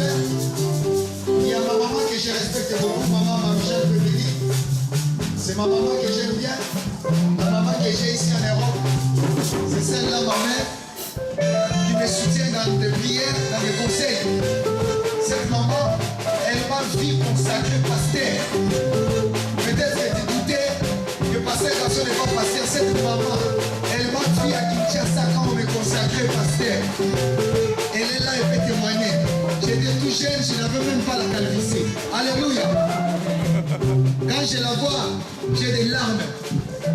frères. Il y a ma maman que je respecte beaucoup, maman Marie-Jeanne Bébéli. C'est ma maman que j'aime bien, la maman que j'ai ici en Europe. C'est celle-là, ma mère, qui me soutient dans des prières, dans des conseils. Cette maman, elle m'a vu consacrer pasteur. Peut-être que tu doutais que pasteur Garçon n'est pas pasteur. Cette maman, elle m'a vu à Kinshasa quand on me consacrait pasteur. Elle est là, elle peut témoigner. J'étais tout jeune, je n'avais même pas la calvitie. Alléluia. Quand je la vois, j'ai des larmes.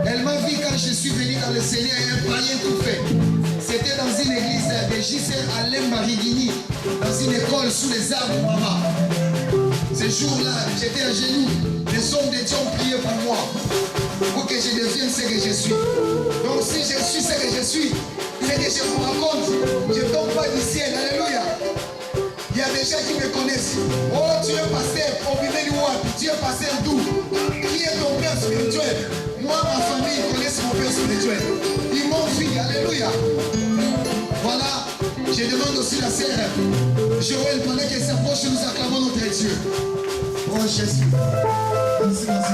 Elle m'a vu quand je suis venu dans le Seigneur et un païen tout fait. C'était dans une église de JC à Lembarigini, dans une école sous les arbres, maman. Ce jour-là, j'étais à genoux. Les hommes de Dieu ont prié pour moi, pour que je devienne ce que je suis. Donc si je suis ce que je suis, c'est que je vous raconte. Je ne tombe pas du ciel. Alléluia. Il y a des gens qui me connaissent. Oh, tu es pasteur, tu es pasteur d'où? Qui est ton père spirituel? Moi, ma famille connaissent mon père spirituel. Ils m'ont vu, alléluia. Voilà, je demande aussi la sœur Joël, pendant qu'elle s'approche, nous acclamons notre Dieu. Oh Jésus. Merci, merci.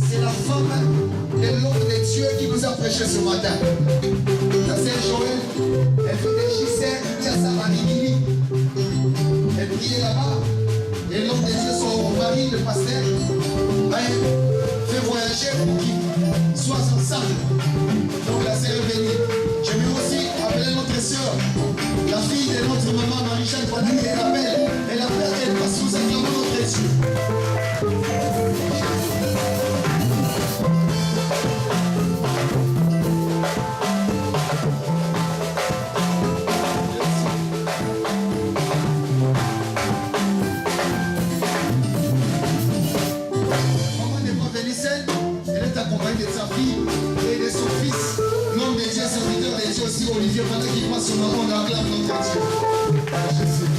C'est la femme de l'homme de Dieu qui nous a prêché ce matin. La sœur Joël, elle fait des gisères, Kinshasa, Marigini. Elle priait là-bas. Et l'homme de Dieu, son mari, le pasteur, fait voyager pour qu'ils soient ensemble. Donc la sœur est venue. Je vais aussi appeler notre sœur, la fille de notre maman Marie-Jeanne, pendant qu'elle appelle. Elle appelle, elle passe sous acclamant notre Dieu. Maman n'est pas venue seule, elle est accompagnée de sa fille et de son fils. L'homme de Dieu, serviteur de Dieu aussi, Olivier, pendant qu'il passe son maman, on acclame notre Dieu. Jésus.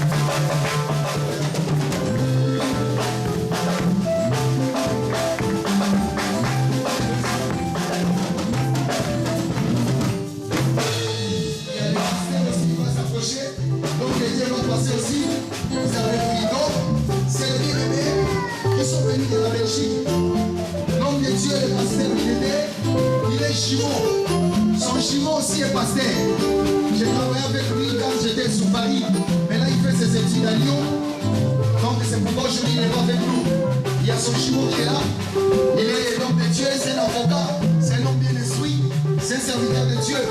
Donc les dieux vont passer aussi. Vous avez pris donc ces bien-aimés qui sont venus de la Belgique. L'homme de Dieu, le pasteur Bidédé, il est jumeau. Son jumeau aussi est pasteur. J'ai travaillé avec lui quand j'étais sous Paris. Mais là, il fait ses études à Lyon. Donc c'est pourquoi aujourd'hui il n'est pas avec nous. Il y a son jumeau qui est là. Il est l'homme de Dieu, c'est un avocat. C'est un homme bien instruit. C'est un serviteur de Dieu.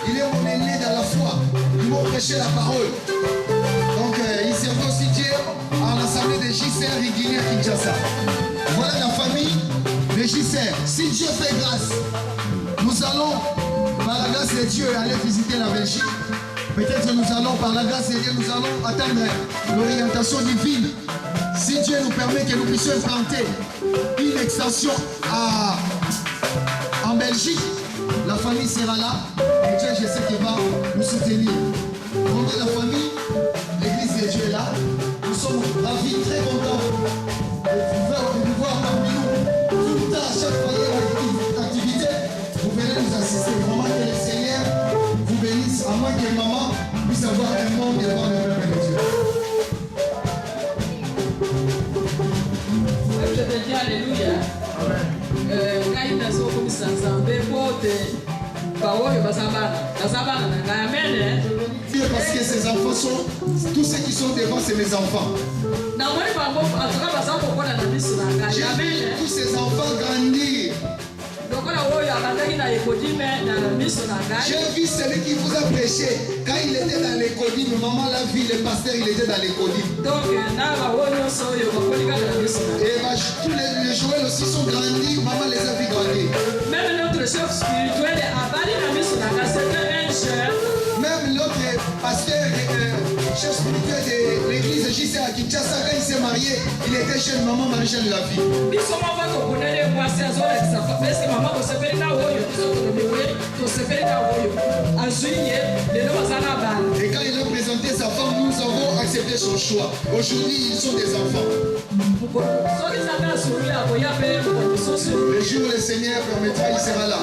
Il est mon aîné dans la foi. Ils m'ont prêché la parole. Donc, il servait aussi Dieu à l'assemblée des JCR Rigini à Kinshasa. Voilà la famille des JCR. Si Dieu fait grâce, nous allons, par la grâce de Dieu, aller visiter la Belgique. Peut-être que nous allons, par la grâce de Dieu, nous allons atteindre l'orientation divine. Si Dieu nous permet que nous puissions implanter une extension en Belgique, la famille sera là. Et Dieu, je sais qu'il va nous soutenir. Pour la famille, l'église de Dieu est là. Nous sommes ravis, très contents de vous voir parmi nous. Tout le temps, à chaque fois qu'il y a une activité, vous venez nous assister. Vraiment que le Seigneur vous bénisse, à moins que maman puisse avoir un monde devant le peuple de Dieu. Je te dis alléluia. Parce que ces enfants sont, tous ceux qui sont devant, c'est mes enfants. J'ai vu tous ces enfants grandir. J'ai vu celui qui vous a prêché. Quand il était dans l'école, maman l'a vu, le pasteur, il était dans l'école. Et tous les Joël aussi sont grandis, maman les a vu grandir. Même notre chef spirituel est avalé dans le c'était un chef. Même l'autre pasteur, chef spirituel de l'église de JC à Kinshasa, quand il s'est marié, il était chez maman Marie-Jeanne de la vie. Et quand il a présenté sa femme, nous avons accepté son choix. Aujourd'hui, ils sont des enfants. Le jour où le Seigneur permettra, il sera là.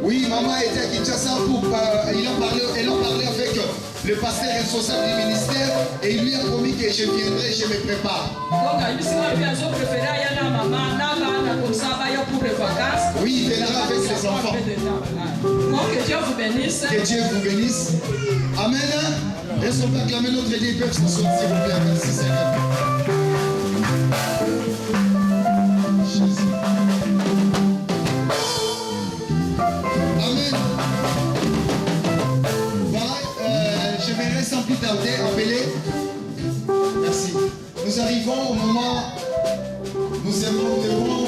Oui, maman était à Kinshasa pour elle en parlait avec le pasteur responsable du ministère et il lui a promis que je viendrai, je me prépare. Oui, il viendra avec les enfants. Que Dieu vous bénisse. Que Dieu vous bénisse. Amen. Est-ce qu'on peut acclamer notre Dieu? Ils peuvent s'asseoir, s'il vous plaît. Merci Seigneur. Jésus. Amen. Voilà, j'aimerais sans plus tarder appeler. Merci. Nous arrivons au moment, nous devons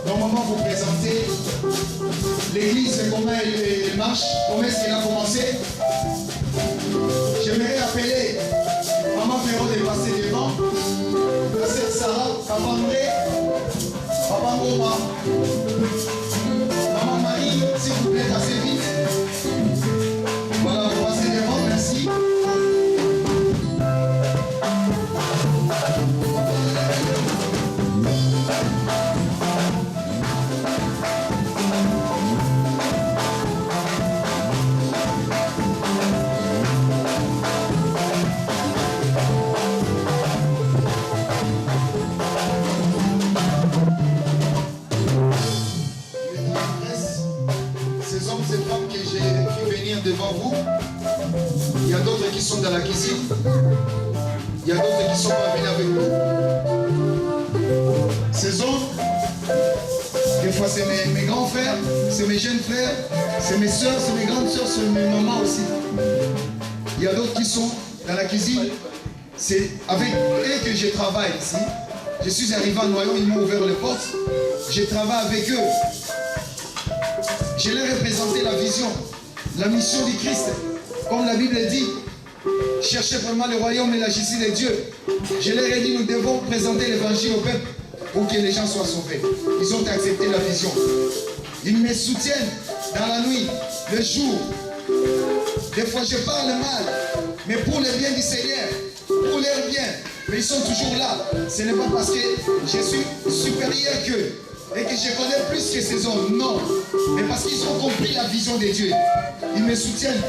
normalement vous présenter l'église, comment elle marche, comment est-ce qu'elle a commencé. J'aimerais appeler Maman Perrault de passer devant, la sœur Sarah, Papa André, Papa Ngoma, Maman Marie, s'il vous plaît, assez vite. Voilà, vous passez devant, merci. Devant vous, il y a d'autres qui sont dans la cuisine, il y a d'autres qui sont pas venus avec nous. Ces hommes, des fois c'est mes grands frères, c'est mes jeunes frères, c'est mes soeurs, c'est mes grandes soeurs, c'est mes mamans aussi. Il y a d'autres qui sont dans la cuisine, c'est avec eux que je travaille ici. Je suis arrivé à Noyon, ils m'ont ouvert les portes, je travaille avec eux. Je leur ai présenté la vision. La mission du Christ, comme la Bible dit, cherchez vraiment le royaume et la justice de Dieu. Je leur ai dit, nous devons présenter l'évangile au peuple pour que les gens soient sauvés. Ils ont accepté la vision. Ils me soutiennent dans la nuit, le jour. Des fois, je parle mal, mais pour le bien du Seigneur, pour leur bien. Mais ils sont toujours là. Ce n'est pas parce que je suis supérieur qu'eux et que je connais plus que ces hommes. Non. Mais parce qu'ils ont compris la vision de Dieu. Ils me soutiennent.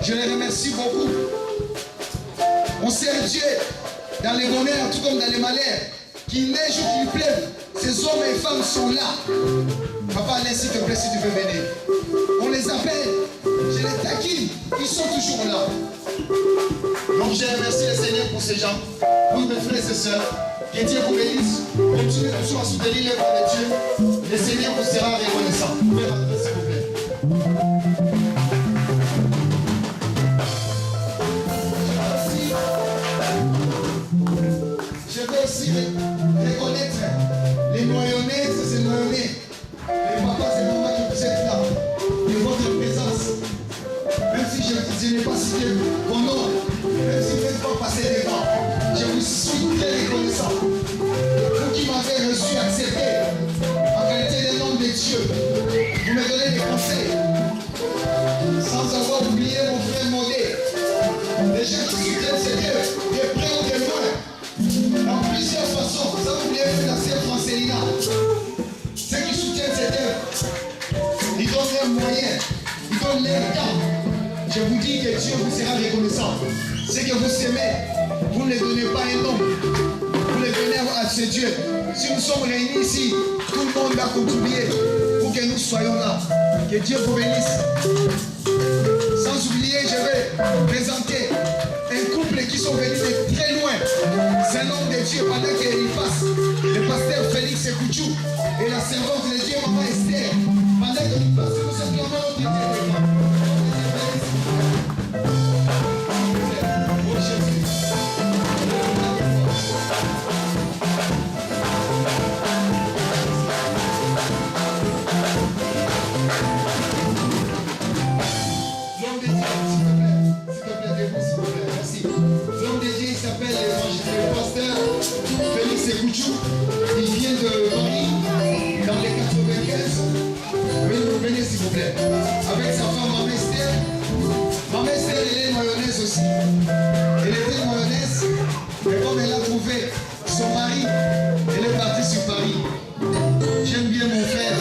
Je les remercie beaucoup. On sert Dieu dans les bonheurs tout comme dans les malheurs. Qu'il neige ou qu'il pleuve, ces hommes et femmes sont là. Papa Alain, s'il te plaît, si tu peux venir. On les appelle, je les taquine, ils sont toujours là. Donc je remercie le Seigneur pour ces gens, pour mes frères et sœurs. Que Dieu vous bénisse. Continuez toujours à soutenir l'œuvre de Dieu. Le Seigneur vous sera reconnaissant. Vous pouvez rentrer, s'il vous plaît. Je veux aussi reconnaître les noyonnais, ces noyonnais, les papas et mamas qui vous êtes là, de votre présence. Même si je n'ai pas cité vos noms, même si vous n'êtes pas passé devant, je vous suis très reconnaissant. Vous qui m'avez reçu, accepté, en qualité d'un homme de Dieu, vous me donnez des conseils, sans avoir oublié mon frère Modé. Les gens qui soutiennent ce Dieu, de près ou de loin, dans plusieurs façons, sans oublier la sœur Francélina. Ceux qui soutiennent cette œuvre, ils donnent leurs moyens, ils donnent leur temps. Je vous dis que Dieu vous sera reconnaissant. Ce que vous aimez, vous ne le donnez pas un homme, vous le donnez à ce Dieu. Si nous sommes réunis ici, tout le monde va contribuer pour que nous soyons là. Que Dieu vous bénisse. Sans oublier, je vais présenter un couple qui sont venus de très loin. C'est un homme de Dieu pendant qu'il passe. Le pasteur Félix Ekouchou et la servante de Dieu, Maman Esther. Pendant qu'il passe, nous acclamons notre Dieu. Oh Jésus. L'homme de Dieu, s'il te plaît, debout, s'il te plaît, merci. L'homme de Dieu, il s'appelle le pasteur Félix c'est Kouchou. Il vient de Paris, dans les 95. Venez s'il vous plaît. Avec sa femme, Maman Esther. Maman Esther, elle est mayonnaise aussi. Elle était mayonnaise. Mais comme elle a trouvé son mari, elle est partie sur Paris. J'aime bien mon frère.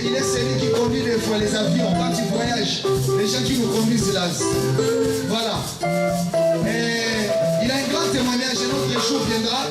Il est celui qui conduit des fois les avions quand tu voyages. Les gens qui nous conduisent là. Voilà. Et il a un grand témoignage. Un autre jour viendra.